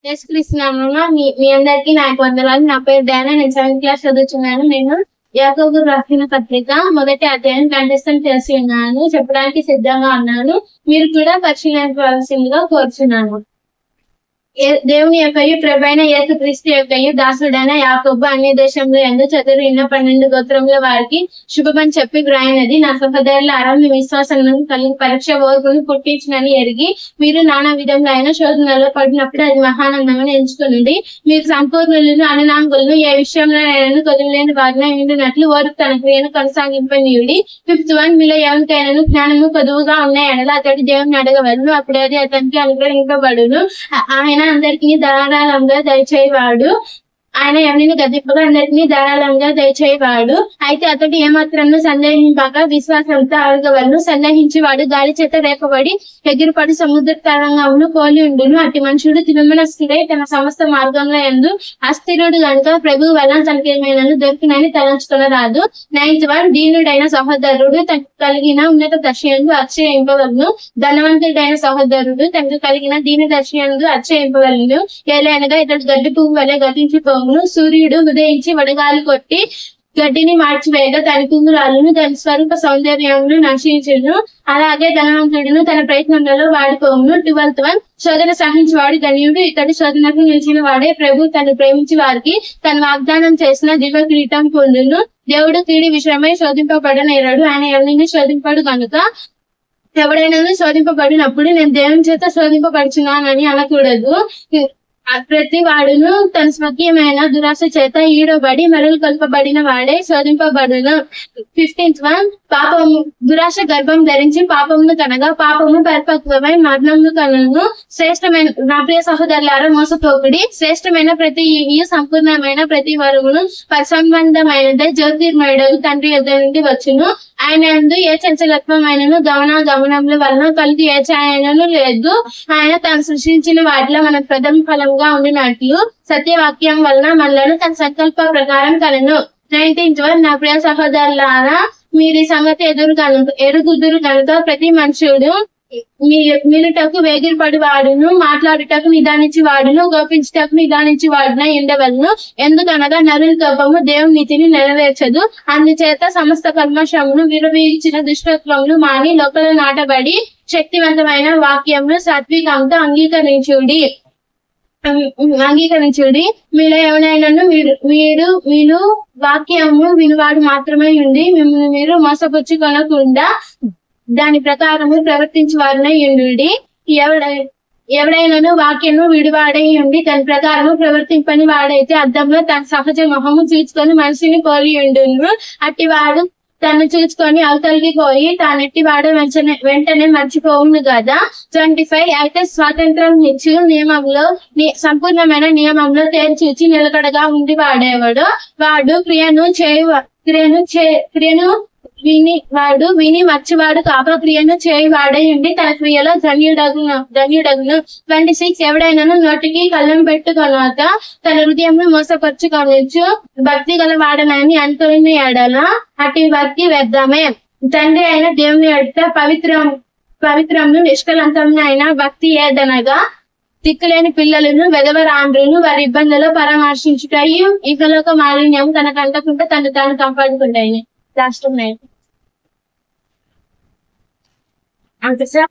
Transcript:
యేసుక్రీస్తు నామమున మీ అందరికీ నా యొక్క వందనాలు. నా పేరు డానా. నేను 7th క్లాస్ చదువుతున్నాను. నేను యాకోబు రాసిన పత్రిక మొదటి అధ్యాయం కంఠస్థం చేసి ఉన్నాను. చెప్పడానికి సిద్ధంగా ఉన్నాను. మీరు కూడా పరిశీలించవలసిందిగా కోరుచున్నాను. దేవుని యొక్కయు ప్రభువైన యేసుక్రీస్తు యొక్కయు దాసుడైన యాకోబు అన్ని దేశంలో యందు చెదరిన 12 గోత్రముల వారికి శుభమని చెప్పి వ్రాయినది. నా సహోదరులారా, మీ విశ్వాసమును కలిగి పరీక్ష ఓర్పును పుట్టించునని ఎరిగి మీరు నానా విధములైన శోధనలో పడినప్పుడు అది మహానందమని ఎంచుకునండి. మీరు సంపూర్ణులను అనునాంగులను ఏ విషయంలో కొదులేని వారిని ఉండినట్లు ఓర్పు తన క్రియను కొనసాగింపనీయుడి. 5th one, మీలో ఎవరికైనా జ్ఞానము కొదువుగా ఉన్న ఎడల అతడు దేవుని అడగవలను, అప్పుడు అది అతనికి అనుగ్రహింపబడును. ఆయన అందరికీ ధారాళంగా దయచేయవాడు. ఆయన ఎవరిని గదింపగా అందరికీ ధారాళంగా దయచేయవాడు. అయితే అతడు ఏమాత్రం సందేహింపక విశ్వాసంతో అడగవలను. సందేహించేవాడు గాలి చేత రేపబడి ఎగిరిపడి సముద్ర తరంగమును పోలి ఉండును. అట్టి మనుషుడు తిరుమలస్థుడై తన సమస్త మార్గంలో యందు అస్థిరుడు గనుక ప్రభువు వలన తనకేమైనా దొరికినని తలంచుకొనరాదు. 9th one, దీనుడైన సహోదరుడు తనకు కలిగిన ఉన్నత దర్శయందు అతిశయింపవలను. ధనవంతుడైన సహోదరుడు తనకు కలిగిన దీన దర్శయందు అతిశయింపవలను. ఏలైనగా ఇతడు గడ్డి పువ్వు వలె గతించిపోవును. సూర్యుడు ఉదయించి వడగాలి కొట్టి గడ్డిని మార్చివేయగా దాని కుంగురాలను దాని స్వరూప సౌందర్యమును నశించును. అలాగే ధనవంతుడును తన ప్రయత్నంలో వాడిపోవును. 12th one, శోధన సహించేవాడు ధన్యుడు. ఇతడు శోధనకు నిలిచిన వాడే. ప్రభు తను ప్రేమించి వారికి తన వాగ్దానం చేసిన దివ్య కిరీటం పొందును. దేవుడు కీడి విషయమై శోధింపబడనేరడు. ఆయన ఎవరిని శోధింపడు కనుక ఎవడైనా శోధింపబడినప్పుడు నేను దేవుని చేత శోధింపబడుచున్నానని అనకూడదు. ప్రతి వాడును తన స్వకీయమైన దురాశ చేత ఈడబడి మరలు కొల్పబడిన వాడే శోధింపబడును. 15th one, పాపము దురాశ గర్భం ధరించి పాపమును కనగా పాపము పరిపక్వమై మరణమును కనును. శ్రేష్టమైన నా ప్రియ సహోదరులారా, మోసపోకుడి. శ్రేష్టమైన ప్రతి ఈవియు సంపూర్ణమైన ప్రతి వరమును పరిసంబంధమైనదే జ్యోతిర్మయుడు తండ్రి యొద్ద నుండి వచ్చును. ఆయన యందు ఏ చంచలత్వమైనను గమనముల వలన కలిగి ఏ ఛాయను లేదు. ఆయన తాను సృష్టించిన వాటిలో మన ప్రథమ ఫలంగా ఉండినట్లు సత్యవాక్యం వలన మనలను తన సంకల్ప ప్రకారం కలను. 19th one, నా ప్రియ సహోదరులారా, మీరు ఈ సంగతి ఎరుగుదురు కనుక ప్రతి మనుషుడు మీరుటకు వేగిరపడి వాడును, మాట్లాడుటకు నిదానించి వాడును, గోపించుటకు నిదానించి వాడున ఉండవలను. ఎందుకనగా నరుల కోపము దేవుని నీతిని నెరవేర్చదు. అందుచేత సమస్త కల్మషమును విరవీచిన దుష్టత్వమును మాని లోపల నాటబడి శక్తివంతమైన వాక్యమును సాత్వికంతో అంగీకరించుడి. మీలో ఎవరైనాను మీరు వాక్యము వినువాడు మాత్రమే ఉండి మిమ్మల్ని మీరు మోసపుచ్చుకొనకుండా దాని ప్రకారము ప్రవర్తించి వారినై ఉండుడి. ఎవడైనాను వాక్యము విడివాడై ఉండి దాని ప్రకారము ప్రవర్తింపని వాడైతే అద్దంలో తన సహజ మొహము చూచుకొని మనిషిని పోలి ఉండును. అట్టివాడు తను చూసుకొని అవతలికి పోయి తానెట్టి వాడు వెంటనే మర్చిపోవును కదా. 25, అయితే స్వాతంత్రం ఇచ్చు నియమంలో సంపూర్ణమైన నియమంలో తేల్చూచి నిలకడగా ఉండి వాడేవాడు వాడు క్రియను విని మర్చివాడు కాక క్రియను చేయువాడై ఉండి తన క్రియలో ధన్యుడగును. 26, ఎవడైనాను నోటికి కళ్ళం పెట్టుకొనక తన హృదయంను మోసపరుచుకొనొచ్చు భక్తి గల వాడనని అనుకుని ఎడల అటు భక్తి వ్యర్థమే. తండ్రి అయిన దేవుని యొక్క పవిత్రమును నిష్కలంకమైన భక్తి ఏదనగా దిక్కులేని పిల్లలను వెదవరాండ్రును వారి ఇబ్బందులు పరామర్శించుటయు ఇకలోక మాలిన్యం తనకు అంటకుండా తను తాను కాపాడుకుంటాయి. రాష్ట్రం అంతే సార్.